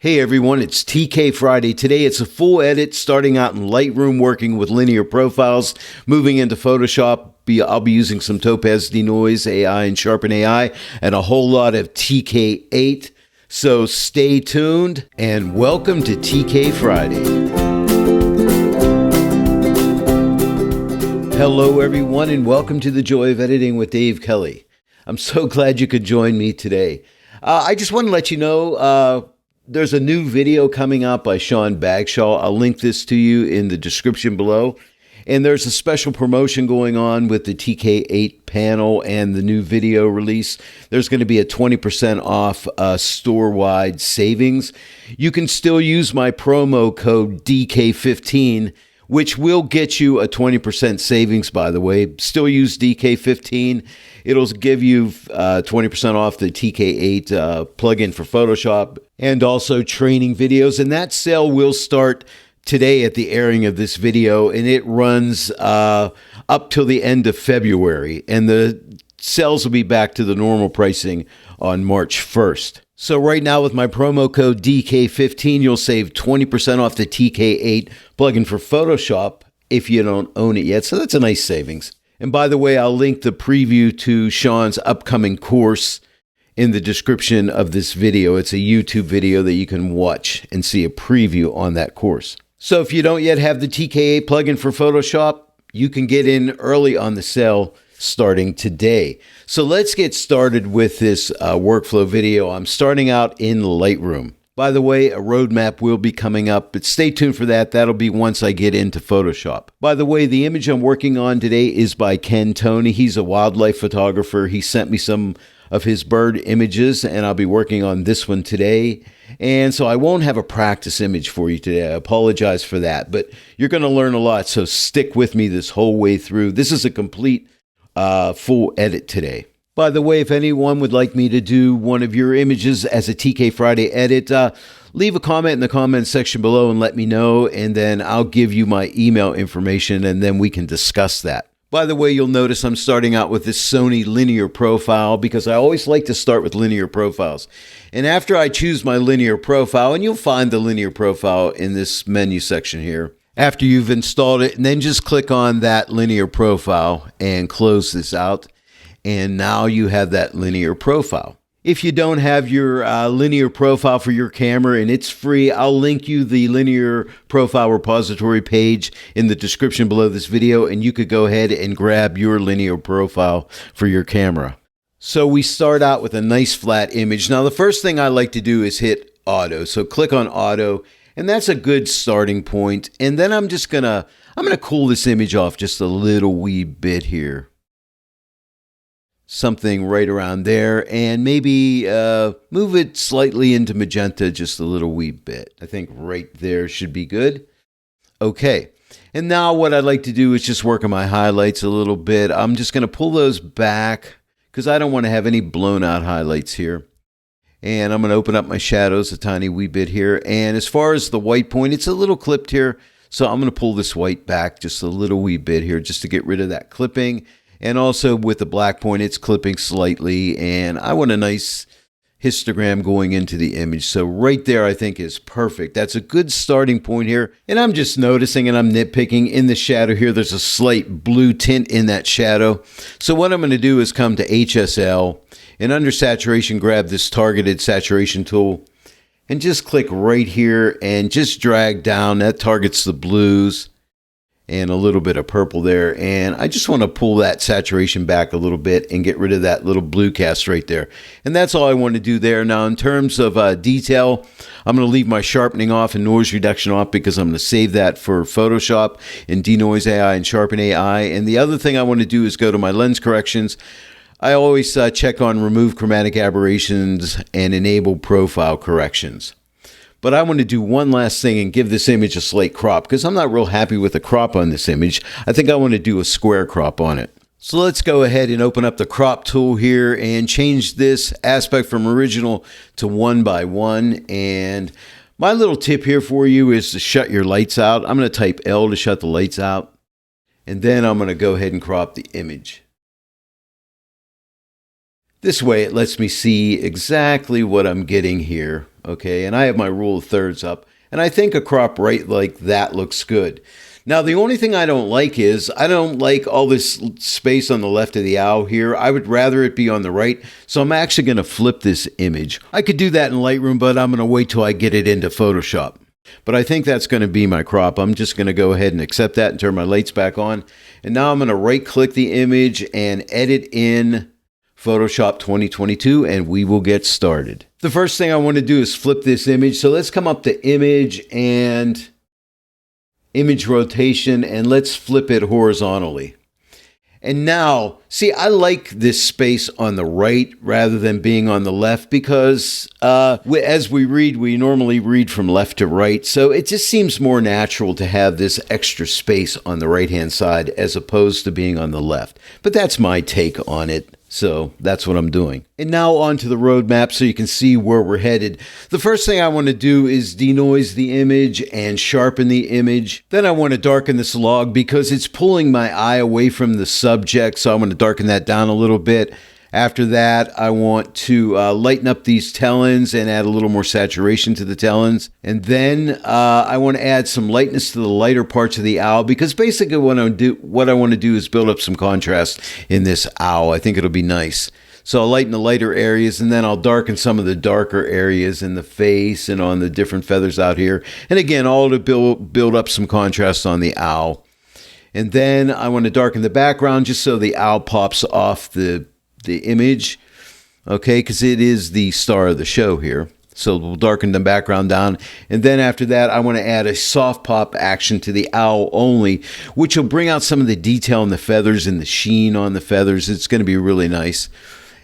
Hey everyone, it's TK Friday. Today it's a full edit starting out in Lightroom, working with linear profiles, moving into Photoshop. I'll be using some TOPAZ denoise AI and Sharpen AI and a whole lot of TK8. So stay tuned and welcome to TK Friday. Hello everyone and welcome to the Joy of Editing with Dave Kelly. I'm so glad you could join me today. I just want to let you know there's a new video coming out by Sean Bagshaw. I'll link this to you in the description below. And there's a special promotion going on with the TK8 panel and the new video release. There's going to be a 20% off store-wide savings. You can still use my promo code DK15, which will get you a 20% savings, by the way. Still use DK15. It'll give you 20% off the TK8 plugin for Photoshop and also training videos. And that sale will start today at the airing of this video, and it runs up till the end of February. And the sales will be back to the normal pricing on March 1st. So right now with my promo code DK15, you'll save 20% off the TK8 plugin for Photoshop if you don't own it yet. So that's a nice savings. And by the way, I'll link the preview to Sean's upcoming course in the description of this video. It's a YouTube video that you can watch and see a preview on that course. So if you don't yet have the TK8 plugin for Photoshop, you can get in early on the sale starting today. So let's get started with this workflow video. I'm starting out in Lightroom. By the way, a roadmap will be coming up, but stay tuned for that. That'll be once I get into Photoshop. By the way, the image I'm working on today is by Ken Tony. He's a wildlife photographer. He sent me some of his bird images, and I'll be working on this one today. And so I won't have a practice image for you today. I apologize for that, but you're going to learn a lot, so stick with me this whole way through. This is a complete full edit today. By the way, if anyone would like me to do one of your images as a TK Friday edit, leave a comment in the comment section below and let me know, and then I'll give you my email information, and then we can discuss that. By the way, you'll notice I'm starting out with this Sony linear profile because I always like to start with linear profiles. And after I choose my linear profile, and you'll find the linear profile in this menu section here, after you've installed it, and then just click on that linear profile and close this out. And now you have that linear profile. If you don't have your linear profile for your camera and it's free, I'll link you the linear profile repository page in the description below this video, and you could go ahead and grab your linear profile for your camera. So we start out with a nice flat image. Now the first thing I like to do is hit auto. So click on auto, and that's a good starting point. And then I'm gonna cool this image off just a little wee bit here. Something right around there, and maybe move it slightly into magenta just a little wee bit. I think right there should be good. Okay, and now what I'd like to do is just work on my highlights a little bit. I'm just going to pull those back because I don't want to have any blown out highlights here. And I'm going to open up my shadows a tiny wee bit here. And as far as the white point, it's a little clipped here, so I'm going to pull this white back just a little wee bit here just to get rid of that clipping. And also with the black point, it's clipping slightly, and I want a nice histogram going into the image. So right there, I think is perfect. That's a good starting point here. And I'm just noticing, and I'm nitpicking in the shadow here, there's a slight blue tint in that shadow. So what I'm going to do is come to HSL, and under saturation, grab this targeted saturation tool, and just click right here, and just drag down. That targets the blues and a little bit of purple there. And I just want to pull that saturation back a little bit and get rid of that little blue cast right there. And that's all I want to do there. Now in terms of detail, I'm going to leave my sharpening off and noise reduction off because I'm going to save that for Photoshop and denoise AI and Sharpen AI. And the other thing I want to do is go to my lens corrections. I always check on remove chromatic aberrations and enable profile corrections. But I want to do one last thing and give this image a slight crop because I'm not real happy with the crop on this image. I think I want to do a square crop on it. So let's go ahead and open up the crop tool here and change this aspect from original to 1:1. And my little tip here for you is to shut your lights out. I'm going to type L to shut the lights out. And then I'm going to go ahead and crop the image. This way it lets me see exactly what I'm getting here, okay? And I have my rule of thirds up, and I think a crop right like that looks good. Now, the only thing I don't like is I don't like all this space on the left of the owl here. I would rather it be on the right, so I'm actually going to flip this image. I could do that in Lightroom, but I'm going to wait till I get it into Photoshop. But I think that's going to be my crop. I'm just going to go ahead and accept that and turn my lights back on. And now I'm going to right-click the image and edit in Photoshop 2022, and we will get started. The first thing I want to do is flip this image. So let's come up to Image and Image Rotation, and let's flip it horizontally. And now, see, I like this space on the right rather than being on the left because as we read, we normally read from left to right. So it just seems more natural to have this extra space on the right-hand side as opposed to being on the left. But that's my take on it. So that's what I'm doing. And now on to the roadmap so you can see where we're headed. The first thing I want to do is denoise the image and sharpen the image. Then I want to darken this log because it's pulling my eye away from the subject. So I'm going to darken that down a little bit. After that, I want to lighten up these talons and add a little more saturation to the talons. And then I want to add some lightness to the lighter parts of the owl because basically what I want to do is build up some contrast in this owl. I think it'll be nice. So I'll lighten the lighter areas and then I'll darken some of the darker areas in the face and on the different feathers out here. And again, all to build up some contrast on the owl. And then I want to darken the background just so the owl pops off the image, okay, because it is the star of the show here. So we'll darken the background down. And then after that, I want to add a soft pop action to the owl only, which will bring out some of the detail in the feathers and the sheen on the feathers. It's going to be really nice.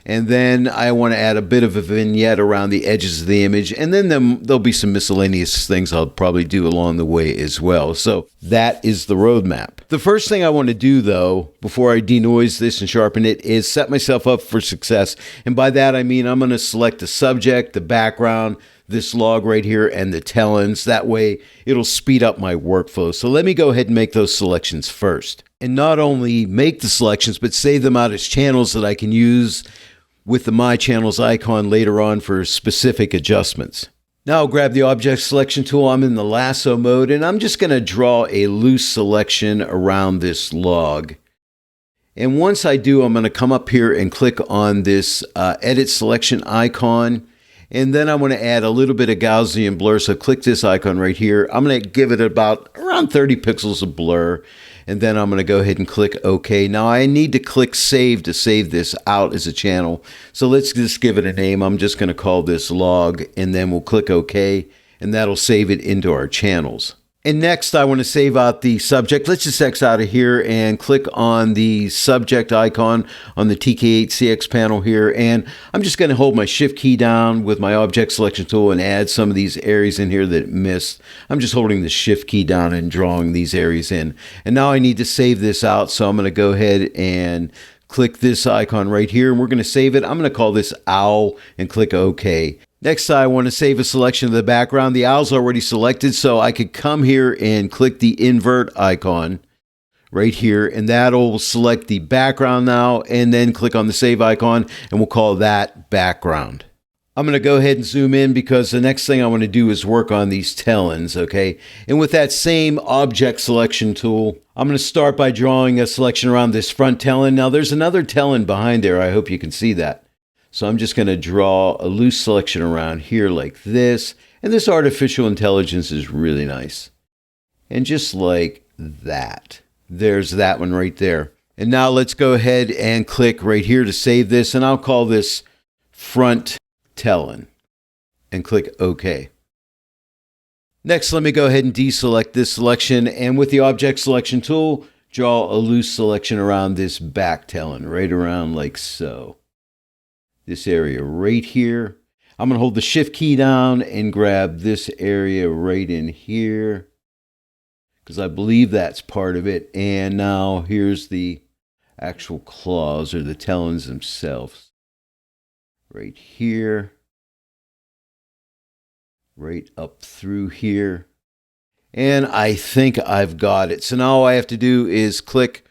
And then I want to add a bit of a vignette around the edges of the image. And then there'll be some miscellaneous things I'll probably do along the way as well. So that is the roadmap. The first thing I want to do, though, before I denoise this and sharpen it, is set myself up for success. And by that, I mean I'm going to select the subject, the background, this log right here, and the talons. That way, it'll speed up my workflow. So let me go ahead and make those selections first. And not only make the selections, but save them out as channels that I can use with the My Channels icon later on for specific adjustments. Now I'll grab the object selection tool. I'm in the lasso mode and I'm just going to draw a loose selection around this log. And once I do, I'm going to come up here and click on this edit selection icon. And then I want to add a little bit of Gaussian blur. So click this icon right here. I'm going to give it about around 30 pixels of blur. And then I'm going to go ahead and click OK. Now I need to click Save to save this out as a channel. So let's just give it a name. I'm just going to call this log, and then we'll click OK, and that'll save it into our channels. And next, I want to save out the subject. Let's just X out of here and click on the subject icon on the TK8 CX panel here. And I'm just going to hold my Shift key down with my object selection tool and add some of these areas in here that missed. I'm just holding the Shift key down and drawing these areas in. And now I need to save this out. So I'm going to go ahead and click this icon right here. And we're going to save it. I'm going to call this owl and click OK. Next, I want to save a selection of the background. The owl's already selected, so I could come here and click the invert icon right here, and that'll select the background now, and then click on the save icon, and we'll call that background. I'm going to go ahead and zoom in because the next thing I want to do is work on these talons, okay? And with that same object selection tool, I'm going to start by drawing a selection around this front talon. Now, there's another talon behind there. I hope you can see that. So I'm just going to draw a loose selection around here like this. And this artificial intelligence is really nice. And just like that. There's that one right there. And now let's go ahead and click right here to save this. And I'll call this front talon. And click OK. Next, let me go ahead and deselect this selection. And with the object selection tool, draw a loose selection around this back talon. Right around like so. This area right here. I'm going to hold the Shift key down and grab this area right in here because I believe that's part of it. And now here's the actual claws or the talons themselves. Right here. Right up through here. And I think I've got it. So now all I have to do is click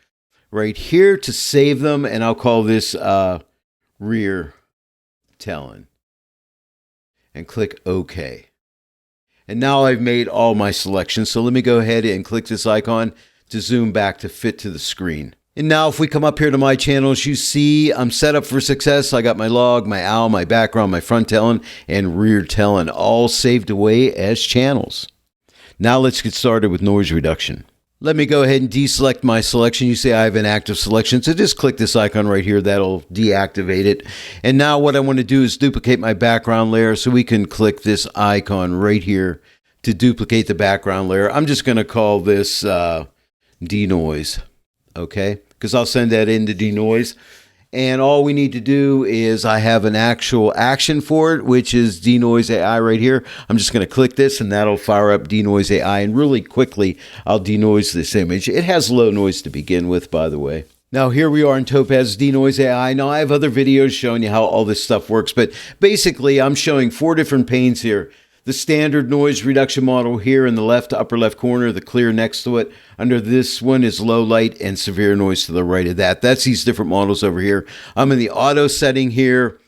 right here to save them. And I'll call this rear talon, and click OK. And now I've made all my selections. So let me go ahead and click this icon to zoom back to fit to the screen. And now if we come up here to my channels, you see I'm set up for success. I got my log, my owl, my background, my front talon, and rear talon all saved away as channels. Now let's get started with noise reduction. Let me go ahead and deselect my selection. You see I have an active selection, so just click this icon right here. That'll deactivate it. And now what I want to do is duplicate my background layer, so we can click this icon right here to duplicate the background layer. I'm just going to call this denoise, okay? Because I'll send that into denoise. And all we need to do is I have an actual action for it, which is denoise AI right here. I'm just going to click this and that'll fire up denoise AI. And really quickly, I'll denoise this image. It has low noise to begin with, by the way. Now here we are in TOPAZ denoise AI. Now I have other videos showing you how all this stuff works, but basically I'm showing 4 different panes here. The standard noise reduction model here in the upper left corner, the clear next to it. Under this one is low light and severe noise to the right of that. That's these different models over here. I'm in the auto setting here.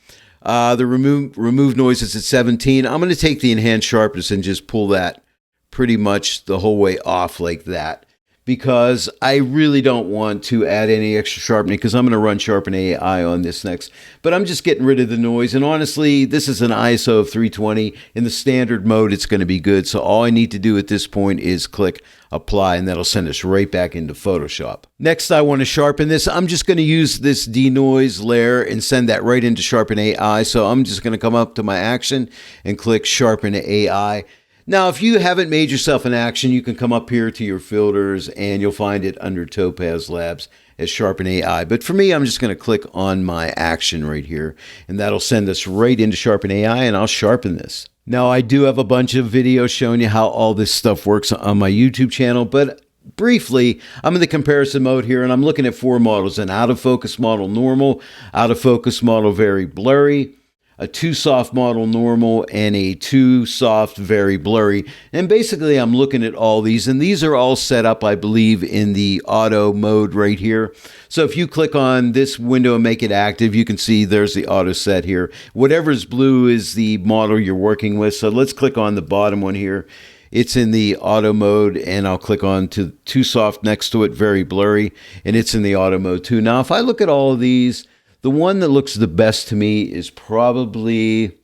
The remove noise is at 17. I'm going to take the enhanced sharpness and just pull that pretty much the whole way off like that, because I really don't want to add any extra sharpening, because I'm going to run Sharpening AI on this next. But I'm just getting rid of the noise. And honestly, this is an ISO of 320. In the standard mode, it's going to be good. So all I need to do at this point is click apply, and that'll send us right back into Photoshop. Next, I want to sharpen this. I'm just going to use this denoise layer and send that right into Sharpen AI. So I'm just going to come up to my action and click Sharpen AI. Now, if you haven't made yourself an action, you can come up here to your filters and you'll find it under TOPAZ Labs as Sharpen AI. But for me, I'm just going to click on my action right here, and that'll send us right into Sharpen AI, and I'll sharpen this. Now, I do have a bunch of videos showing you how all this stuff works on my YouTube channel, but briefly, I'm in the comparison mode here, and I'm looking at 4 models: an out of focus model normal, out of focus model very blurry, a too soft model normal, and a too soft very blurry. And basically I'm looking at all these, and these are all set up, I believe, in the auto mode right here. So if you click on this window and make it active, you can see there's the auto set here. Whatever's blue is the model you're working with. So let's click on the bottom one here. It's in the auto mode, and I'll click on to too soft next to it, very blurry, and it's in the auto mode too. Now if I look at all of these, the one that looks the best to me is probably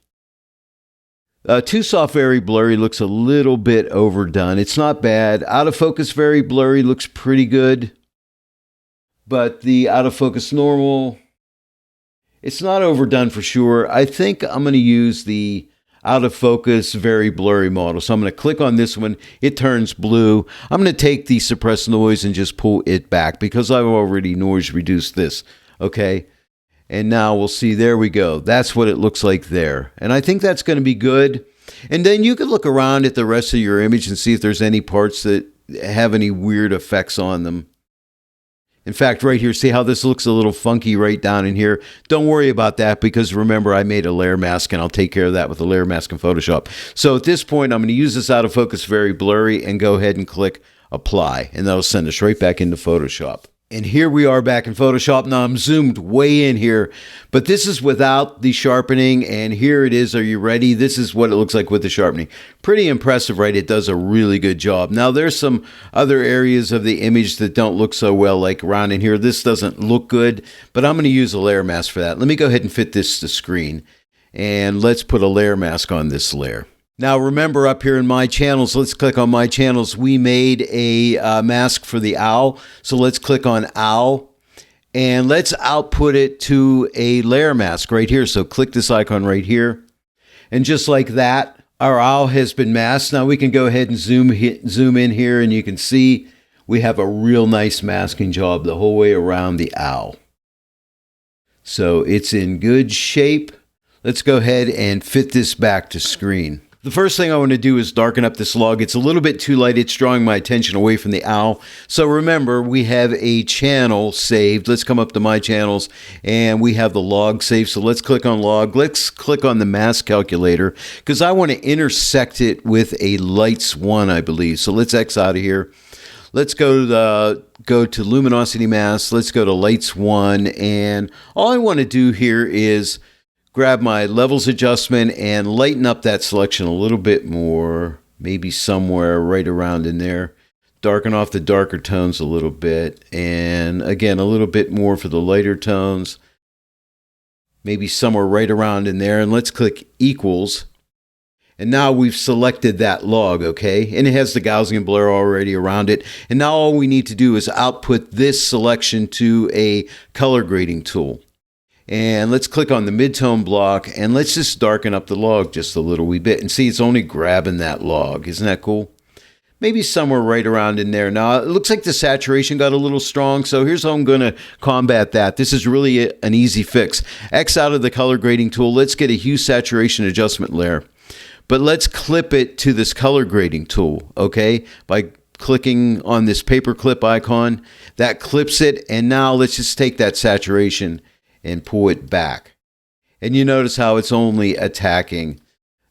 too soft, very blurry. Looks a little bit overdone. It's not bad. Out of focus, very blurry looks pretty good. But the out of focus normal, it's not overdone for sure. I think I'm going to use the out of focus, very blurry model. So I'm going to click on this one. It turns blue. I'm going to take the suppressed noise and just pull it back, because I've already noise reduced this. Okay. And now we'll see, there we go. That's what it looks like there. And I think that's going to be good. And then you can look around at the rest of your image and see if there's any parts that have any weird effects on them. In fact, right here, see how this looks a little funky right down in here? Don't worry about that, because remember, I made a layer mask, and I'll take care of that with a layer mask in Photoshop. So at this point, I'm going to use this out of focus very blurry and go ahead and click apply, and that'll send us right back into Photoshop. And here we are back in Photoshop. Now I'm zoomed way in here, but this is without the sharpening, and here it is. Are you ready? This is what it looks like with the sharpening. Pretty impressive, right? It does a really good job. Now there's some other areas of the image that don't look so well, like around in here. This doesn't look good, but I'm going to use a layer mask for that. Let me go ahead and fit this to screen, and let's put a layer mask on this layer. Now remember, up here in my channels, let's click on my channels. We made a mask for the owl. So let's click on owl, and let's output it to a layer mask right here. So click this icon right here. And just like that, our owl has been masked. Now we can go ahead and zoom in here, and you can see we have a real nice masking job the whole way around the owl. So it's in good shape. Let's go ahead and fit this back to screen. The first thing I want to do is darken up this log. It's a little bit too light. It's drawing my attention away from the owl. So remember, we have a channel saved. Let's come up to my channels, and we have the log saved. So let's click on log. Let's click on the mask calculator, because I want to intersect it with a lights 1, I believe. So let's X out of here. Let's go to luminosity mask. Let's go to lights 1. And all I want to do here is grab my levels adjustment and lighten up that selection a little bit more, maybe somewhere right around in there. Darken off the darker tones a little bit, and again a little bit more for the lighter tones, maybe somewhere right around in there. And let's click equals, and now we've selected that log, okay, and it has the Gaussian blur already around it. And now all we need to do is output this selection to a color grading tool. And let's click on the midtone block, and let's just darken up the log just a little wee bit. And see, it's only grabbing that log. Isn't that cool? Maybe somewhere right around in there. Now, it looks like the saturation got a little strong, so here's how I'm going to combat that. This is really an easy fix. X out of the color grading tool. Let's get a hue saturation adjustment layer. But let's clip it to this color grading tool, okay? By clicking on this paper clip icon. That clips it, and now let's just take that saturation and pull it back. And you notice how it's only attacking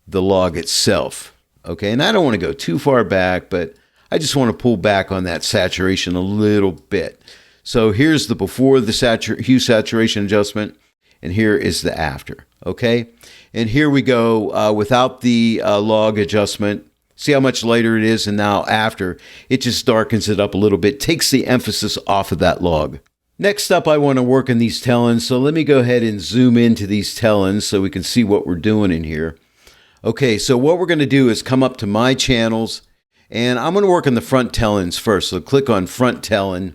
the log itself. Okay, and I don't want to go too far back, but I just want to pull back on that saturation a little bit. So here's the before the hue saturation adjustment, and here is the after. Okay, and here we go without the log adjustment. See how much lighter it is, and now after, it just darkens it up a little bit, takes the emphasis off of that log. Next up, I want to work on these talons, so let me go ahead and zoom into these talons so we can see what we're doing in here. Okay, so what we're going to do is come up to my channels, and I'm going to work on the front talons first. So click on front talon,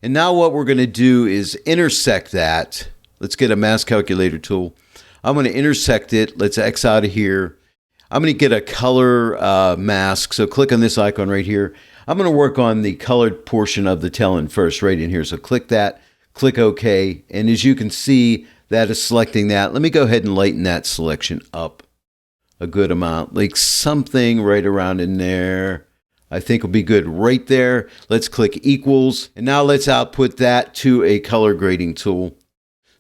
and now what we're going to do is intersect that. Let's get a mask calculator tool. I'm going to intersect it. Let's X out of here. I'm going to get a color mask, so click on this icon right here. I'm going to work on the colored portion of the talon first, right in here. So click that, click OK, and as you can see, that is selecting that. Let me go ahead and lighten that selection up a good amount, like something right around in there. I think will be good right there. Let's click equals, and now let's output that to a color grading tool.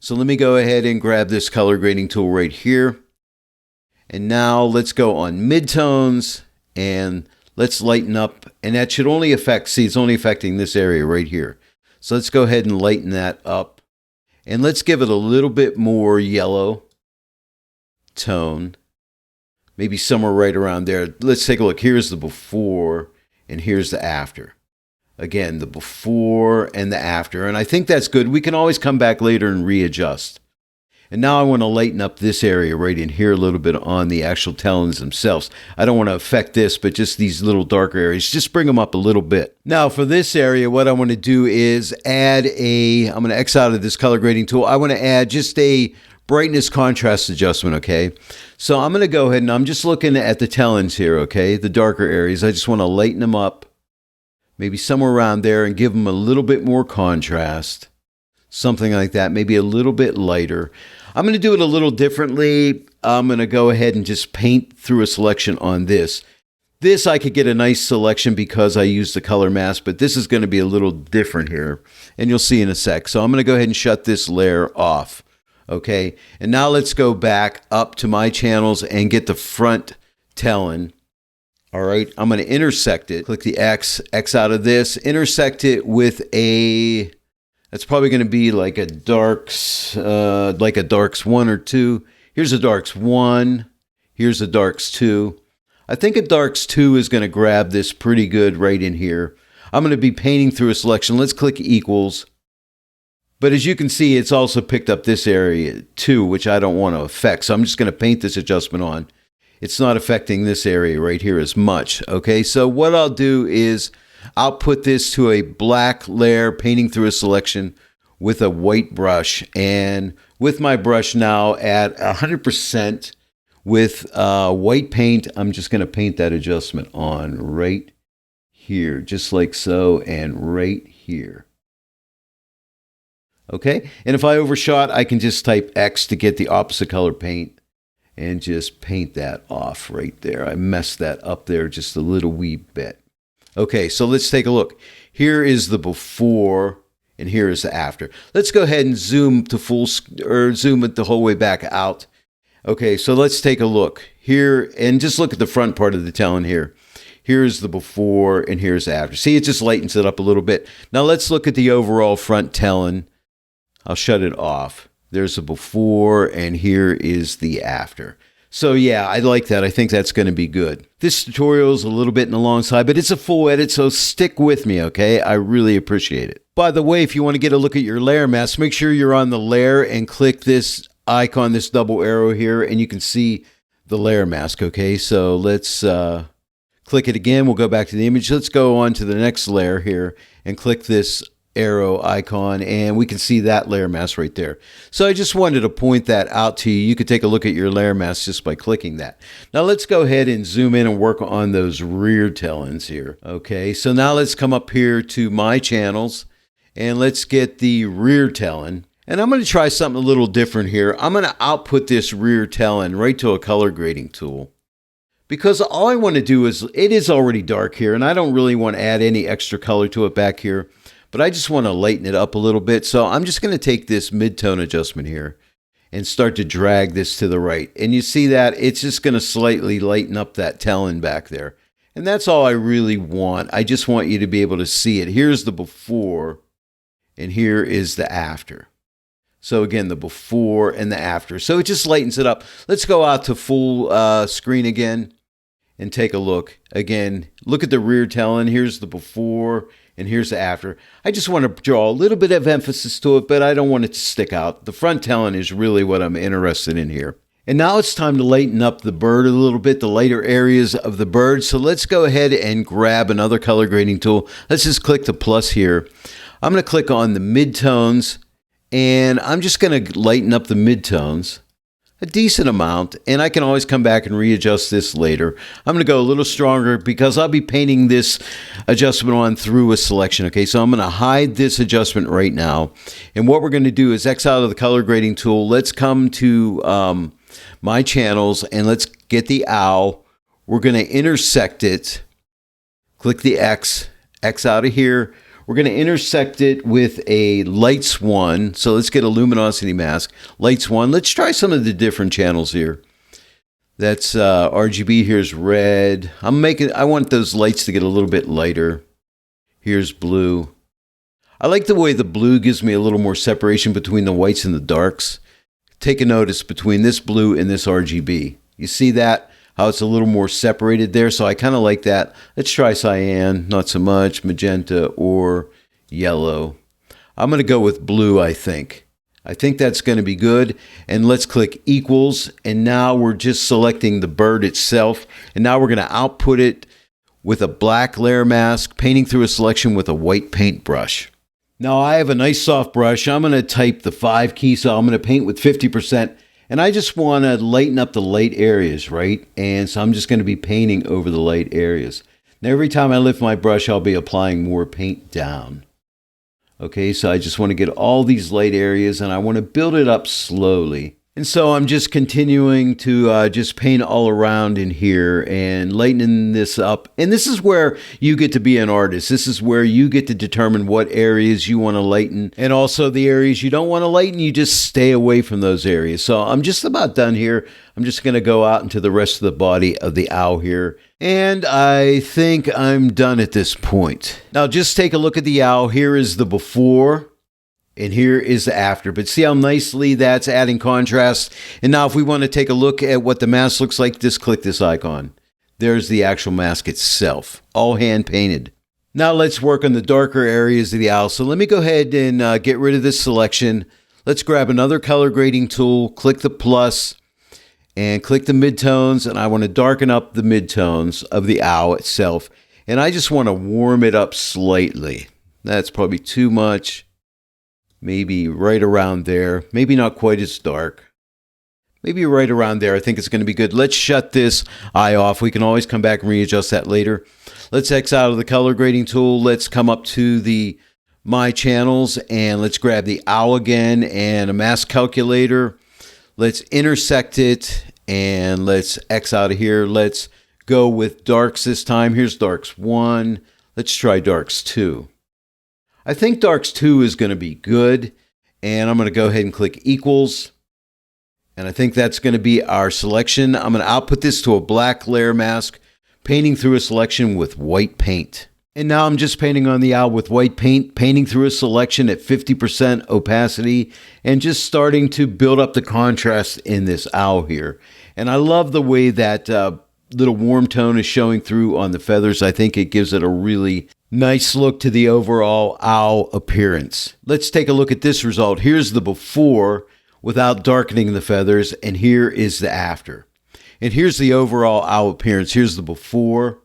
So let me go ahead and grab this color grading tool right here. And now let's go on midtones, and let's lighten up, and that should only affect, see, it's only affecting this area right here. So let's go ahead and lighten that up, and let's give it a little bit more yellow tone. Maybe somewhere right around there. Let's take a look. Here's the before, and here's the after. Again, the before and the after. And I think that's good. We can always come back later and readjust. And now I want to lighten up this area right in here a little bit on the actual talons themselves. I don't want to affect this, but just these little darker areas. Just bring them up a little bit. Now for this area, what I want to do is add I'm going to X out of this color grading tool. I want to add just a brightness contrast adjustment, okay? So I'm going to go ahead and I'm just looking at the talons here, okay? The darker areas. I just want to lighten them up, maybe somewhere around there, and give them a little bit more contrast. Something like that, maybe a little bit lighter. I'm going to do it a little differently. I'm going to go ahead and just paint through a selection on this. This I could get a nice selection because I used the color mask, but this is going to be a little different here, and you'll see in a sec. So I'm going to go ahead and shut this layer off. Okay, and now let's go back up to my channels and get the front talon. All right, I'm going to intersect it. Click the X out of this, intersect it with that's probably going to be like a darks 1 or 2. Here's a darks 1. Here's a darks 2. I think a darks 2 is going to grab this pretty good right in here. I'm going to be painting through a selection. Let's click equals. But as you can see, it's also picked up this area too, which I don't want to affect. So I'm just going to paint this adjustment on. It's not affecting this area right here as much. Okay, so what I'll do is I'll put this to a black layer, painting through a selection with a white brush. And with my brush now at 100% with white paint, I'm just going to paint that adjustment on right here, just like so, and right here. Okay, and if I overshot, I can just type X to get the opposite color paint and just paint that off right there. I messed that up there just a little wee bit. Okay, so let's take a look. Here is the before, and here is the after. Let's go ahead and zoom to zoom it the whole way back out. Okay, so let's take a look here, and just look at the front part of the talon here. Here's the before and here's the after. See, it just lightens it up a little bit. Now let's look at the overall front talon. I'll shut it off. There's the before and here is the after. So yeah, I like that. I think that's going to be good. This tutorial is a little bit in the long side, but it's a full edit, so stick with me, okay? I really appreciate it. By the way, if you want to get a look at your layer mask, make sure you're on the layer and click this icon, this double arrow here, and you can see the layer mask, okay? So let's click it again. We'll go back to the image. Let's go on to the next layer here and click this arrow icon, and we can see that layer mask right there. So I just wanted to point that out to you. You could take a look at your layer mask just by clicking that. Now let's go ahead and zoom in and work on those rear talons here. Okay, so now let's come up here to my channels and let's get the rear talon. And I'm going to try something a little different here. I'm going to output this rear talon right to a color grading tool. Because all I want to do is, it is already dark here, and I don't really want to add any extra color to it back here. But I just want to lighten it up a little bit. So I'm just going to take this mid-tone adjustment here and start to drag this to the right. And you see that it's just going to slightly lighten up that talon back there. And that's all I really want. I just want you to be able to see it. Here's the before and here is the after. So again, the before and the after. So it just lightens it up. Let's go out to full screen again and take a look. Again, look at the rear talon. Here's the before and here's the after. I just want to draw a little bit of emphasis to it, but I don't want it to stick out. The front talon is really what I'm interested in here. And now it's time to lighten up the bird a little bit, the lighter areas of the bird. So let's go ahead and grab another color grading tool. Let's just click the plus here. I'm going to click on the midtones, and I'm just going to lighten up the midtones a decent amount, and I can always come back and readjust this later. I'm going to go a little stronger because I'll be painting this adjustment on through a selection. Okay, so I'm going to hide this adjustment right now, and what we're going to do is X out of the color grading tool. Let's come to my channels and let's get the owl. We're going to intersect it. Click the X out of here. We're going to intersect it with a lights one. So let's get a luminosity mask. Lights one. Let's try some of the different channels here. That's RGB. Here's red. I want those lights to get a little bit lighter. Here's blue. I like the way the blue gives me a little more separation between the whites and the darks. Take a notice between this blue and this RGB. You see that? How it's a little more separated there, so I kind of like that. Let's try cyan, not so much, magenta or yellow. I'm going to go with blue, I think. I think that's going to be good. And let's click equals, and now we're just selecting the bird itself, and now we're going to output it with a black layer mask, painting through a selection with a white paintbrush. Now I have a nice soft brush. I'm going to type the 5 key, so I'm going to paint with 50%. And I just want to lighten up the light areas, right? And so I'm just going to be painting over the light areas. Now every time I lift my brush, I'll be applying more paint down. Okay, so I just want to get all these light areas, and I want to build it up slowly. And so I'm just continuing to just paint all around in here and lightening this up. And this is where you get to be an artist. This is where you get to determine what areas you want to lighten. And also the areas you don't want to lighten, you just stay away from those areas. So I'm just about done here. I'm just going to go out into the rest of the body of the owl here. And I think I'm done at this point. Now just take a look at the owl. Here is the before. And here is the after, but see how nicely that's adding contrast. And now if we want to take a look at what the mask looks like, just click this icon. There's the actual mask itself, all hand painted. Now let's work on the darker areas of the owl. So let me go ahead and get rid of this selection. Let's grab another color grading tool, click the plus, and click the midtones. And I want to darken up the midtones of the owl itself. And I just want to warm it up slightly. That's probably too much. Maybe right around there. Maybe not quite as dark. Maybe right around there. I think it's going to be good. Let's shut this eye off. We can always come back and readjust that later. Let's X out of the color grading tool. Let's come up to the My Channels and let's grab the owl again and a mask calculator. Let's intersect it and let's X out of here. Let's go with darks this time. Here's darks 1. Let's try darks 2. I think darks 2 is going to be good, and I'm going to go ahead and click equals, and I think that's going to be our selection. I'm going to output this to a black layer mask, painting through a selection with white paint. And now I'm just painting on the owl with white paint, painting through a selection at 50% opacity, and just starting to build up the contrast in this owl here. And I love the way that little warm tone is showing through on the feathers. I think it gives it a really nice look to the overall owl appearance. Let's take a look at this result. Here's the before without darkening the feathers, and here is the after. And here's the overall owl appearance. Here's the before,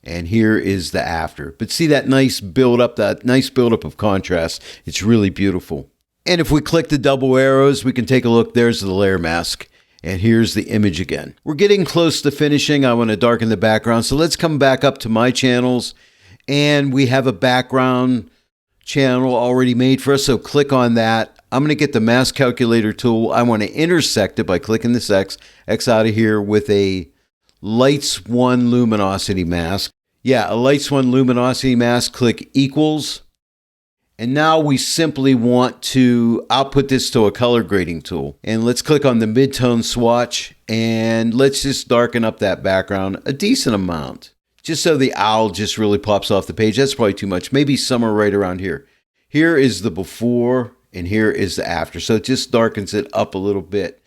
and here is the after. But see that nice buildup of contrast. It's really beautiful. And if we click the double arrows, we can take a look. There's the layer mask. And here's the image again. We're getting close to finishing. I want to darken the background. So let's come back up to my channels. And we have a background channel already made for us. So click on that. I'm going to get the mask calculator tool. I want to intersect it by clicking this X out of here with a Lights 1 luminosity mask. Yeah, a Lights 1 luminosity mask, click equals. And now we simply want to output this to a color grading tool. And let's click on the mid-tone swatch and let's just darken up that background a decent amount. Just so the owl just really pops off the page. That's probably too much. Maybe somewhere right around here. Here is the before and here is the after. So it just darkens it up a little bit.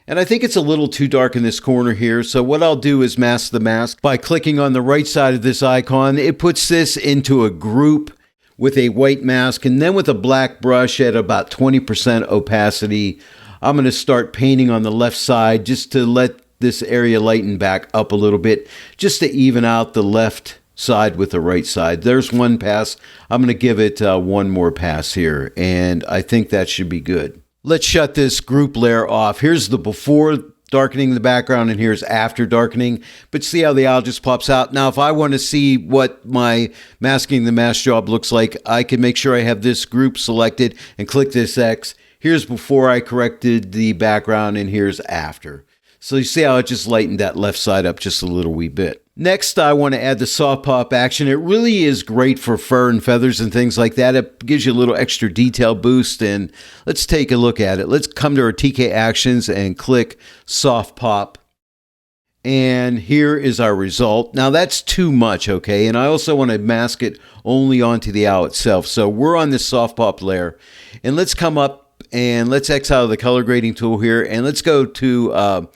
And I think it's a little too dark in this corner here. So what I'll do is mask the mask by clicking on the right side of this icon. It puts this into a group with a white mask. And then with a black brush at about 20% opacity, I'm going to start painting on the left side just to let this area lighten back up a little bit, just to even out the left side with the right side. There's one pass. I'm going to give it one more pass here. And I think that should be good. Let's shut this group layer off. Here's the before darkening the background and here's after darkening. But see how the owl just pops out. Now, if I want to see what my masking the mask job looks like, I can make sure I have this group selected and click this X. Here's before I corrected the background and here's after. So you see how it just lightened that left side up just a little wee bit. Next, I want to add the soft pop action. It really is great for fur and feathers and things like that. It gives you a little extra detail boost. And let's take a look at it. Let's come to our TK actions and click soft pop. And here is our result. Now that's too much, okay? And I also want to mask it only onto the owl itself. So we're on this soft pop layer. And let's come up and let's X out of the color grading tool here. And let's go to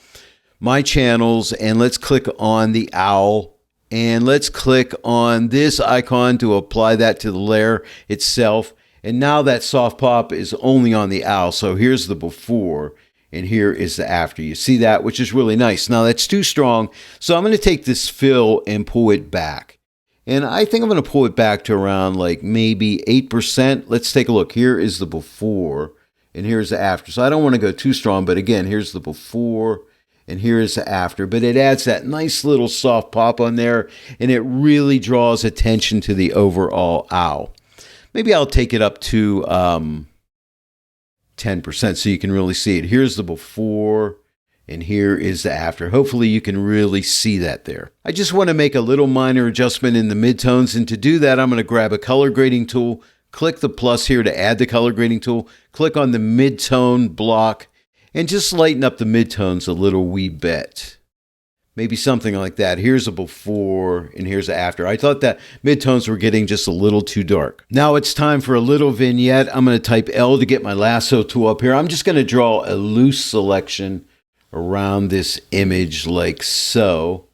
my channels and let's click on the owl and let's click on this icon to apply that to the layer itself. And now that soft pop is only on the owl. So here's the before and here is the after. You see that, which is really nice. Now that's too strong. So I'm going to take this fill and pull it back. And I think I'm going to pull it back to around like maybe 8%. Let's take a look. Here is the before and here's the after. So I don't want to go too strong, but again, here's the before and here is the after, but it adds that nice little soft pop on there, and it really draws attention to the overall owl. Maybe I'll take it up to 10% so you can really see it. Here's the before, and here is the after. Hopefully you can really see that there. I just want to make a little minor adjustment in the midtones, and to do that, I'm going to grab a color grading tool, click the plus here to add the color grading tool, click on the midtone block, and just lighten up the midtones a little wee bit. Maybe something like that. Here's a before and here's a after. I thought that midtones were getting just a little too dark. Now it's time for a little vignette. I'm going to type L to get my lasso tool up here. I'm just going to draw a loose selection around this image like so.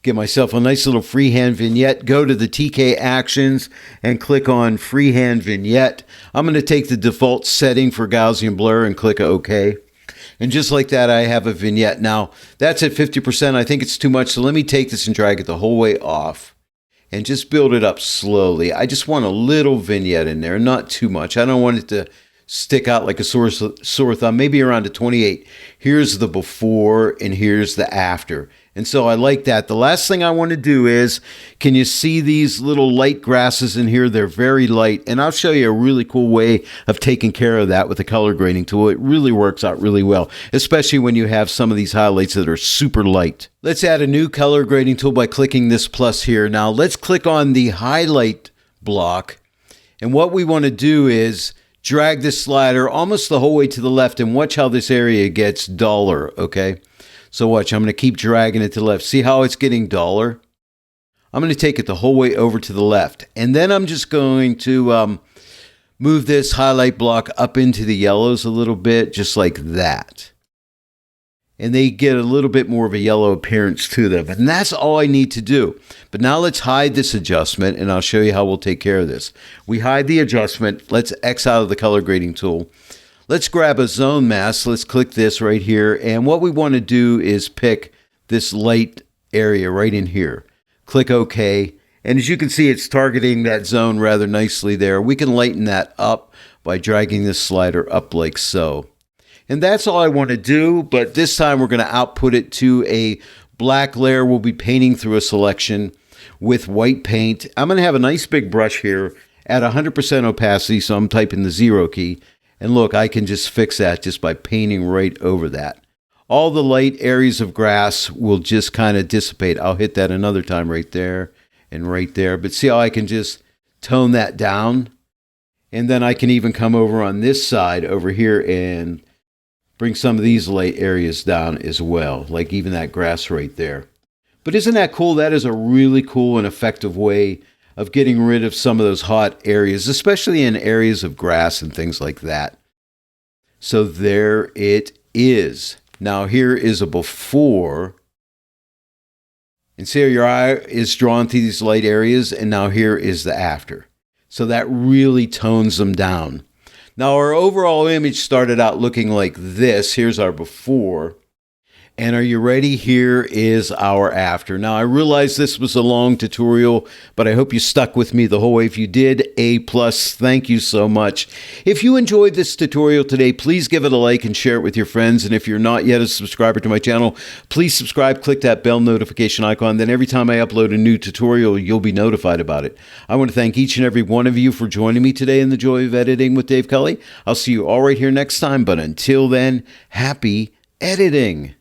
Get myself a nice little freehand vignette. Go to the TK actions and click on freehand vignette. I'm going to take the default setting for Gaussian blur and click OK. And just like that, I have a vignette. Now, that's at 50%. I think it's too much. So let me take this and drag it the whole way off and just build it up slowly. I just want a little vignette in there, not too much. I don't want it to stick out like a sore thumb, maybe around a 28. Here's the before and here's the after. And so I like that. The last thing I want to do is, can you see these little light grasses in here? They're very light. And I'll show you a really cool way of taking care of that with the color grading tool. It really works out really well, especially when you have some of these highlights that are super light. Let's add a new color grading tool by clicking this plus here. Now let's click on the highlight block. And what we want to do is drag this slider almost the whole way to the left and watch how this area gets duller, okay? So watch, I'm going to keep dragging it to the left. See how it's getting duller? I'm going to take it the whole way over to the left. And then I'm just going to move this highlight block up into the yellows a little bit, just like that. And they get a little bit more of a yellow appearance to them. And that's all I need to do. But now let's hide this adjustment, and I'll show you how we'll take care of this. We hide the adjustment. Let's X out of the color grading tool. Let's grab a zone mask. Let's click this right here. And what we want to do is pick this light area right in here. Click OK. And as you can see, it's targeting that zone rather nicely there. We can lighten that up by dragging this slider up like so. And that's all I want to do. But this time we're going to output it to a black layer. We'll be painting through a selection with white paint. I'm going to have a nice big brush here at 100% opacity. So I'm typing the 0 key. And look, I can just fix that just by painting right over that. All the light areas of grass will just kind of dissipate. I'll hit that another time right there and right there. But see how I can just tone that down? And then I can even come over on this side over here and bring some of these light areas down as well, like even that grass right there. But isn't that cool? That is a really cool and effective way of getting rid of some of those hot areas, especially in areas of grass and things like that. So there it is. Now here is a before. And see how your eye is drawn to these light areas, and now here is the after. So that really tones them down. Now our overall image started out looking like this. Here's our before. And are you ready? Here is our after. Now, I realize this was a long tutorial, but I hope you stuck with me the whole way. If you did, A+, thank you so much. If you enjoyed this tutorial today, please give it a like and share it with your friends. And if you're not yet a subscriber to my channel, please subscribe, click that bell notification icon. Then every time I upload a new tutorial, you'll be notified about it. I want to thank each and every one of you for joining me today in the Joy of Editing with Dave Kelly. I'll see you all right here next time, but until then, happy editing.